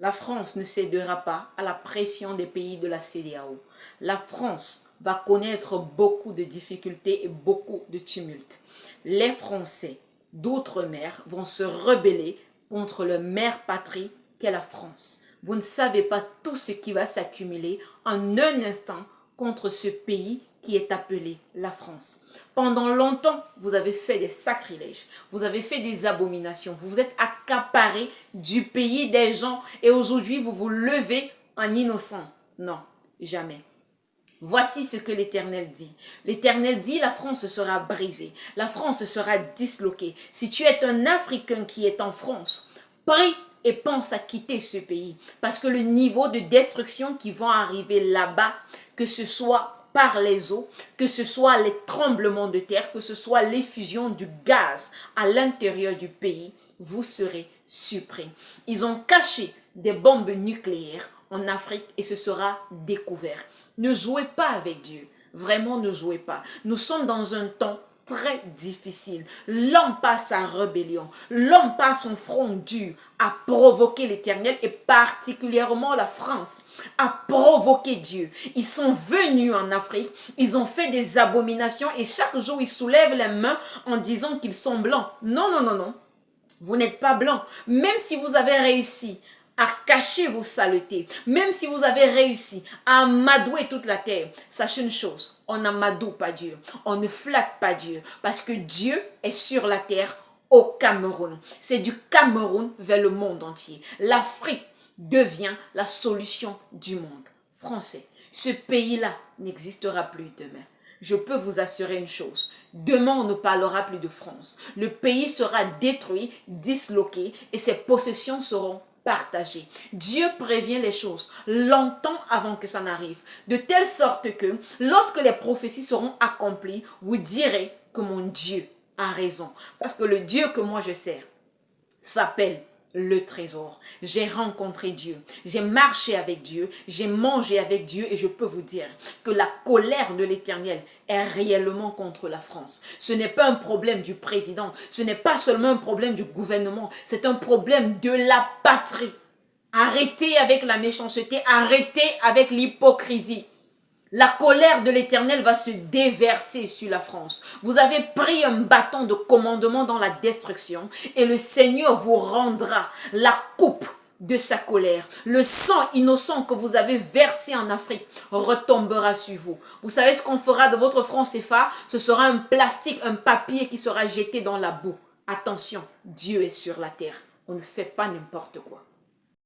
La France ne cédera pas à la pression des pays de la CEDEAO. La France va connaître beaucoup de difficultés et beaucoup de tumultes. Les Français d'outre-mer vont se rebeller contre leur mère patrie qu'est la France. Vous ne savez pas tout ce qui va s'accumuler en un instant contre ce pays qui est appelé la France. Pendant longtemps, vous avez fait des sacrilèges, vous avez fait des abominations, vous vous êtes accaparé du pays des gens et aujourd'hui vous vous levez en innocent. Non, jamais. Voici ce que l'Éternel dit. L'Éternel dit, la France sera brisée, la France sera disloquée. Si tu es un Africain qui est en France, prie et pense à quitter ce pays. Parce que le niveau de destruction qui va arriver là-bas, que ce soit par les eaux, que ce soit les tremblements de terre, que ce soit l'effusion du gaz à l'intérieur du pays, vous serez surpris. Ils ont caché des bombes nucléaires en Afrique et ce sera découvert. Ne jouez pas avec Dieu. Vraiment, ne jouez pas. Nous sommes dans un temps très difficile. L'homme passe sa rébellion. L'homme passe son front dur à provoquer l'Éternel et particulièrement la France à provoquer Dieu. Ils sont venus en Afrique, ils ont fait des abominations et chaque jour ils soulèvent les mains en disant qu'ils sont blancs. Non, non, non, non. Vous n'êtes pas blanc. Même si vous avez réussi à cacher vos saletés, même si vous avez réussi à amadouer toute la terre, sachez une chose, on n'amadoue pas Dieu, on ne flatte pas Dieu, parce que Dieu est sur la terre au Cameroun. C'est du Cameroun vers le monde entier. L'Afrique devient la solution du monde français. Ce pays-là n'existera plus demain. Je peux vous assurer une chose, demain on ne parlera plus de France. Le pays sera détruit, disloqué et ses possessions seront partagées. Dieu prévient les choses longtemps avant que ça n'arrive. De telle sorte que lorsque les prophéties seront accomplies, vous direz que mon Dieu a raison. Parce que le Dieu que moi je sers s'appelle le trésor. J'ai rencontré Dieu, j'ai marché avec Dieu, j'ai mangé avec Dieu et je peux vous dire que la colère de l'Éternel est réellement contre la France. Ce n'est pas un problème du président, ce n'est pas seulement un problème du gouvernement, c'est un problème de la patrie. Arrêtez avec la méchanceté, arrêtez avec l'hypocrisie. La colère de l'Éternel va se déverser sur la France. Vous avez pris un bâton de commandement dans la destruction et le Seigneur vous rendra la coupe de sa colère. Le sang innocent que vous avez versé en Afrique retombera sur vous. Vous savez ce qu'on fera de votre franc CFA? Ce sera un plastique, un papier qui sera jeté dans la boue. Attention, Dieu est sur la terre. On ne fait pas n'importe quoi.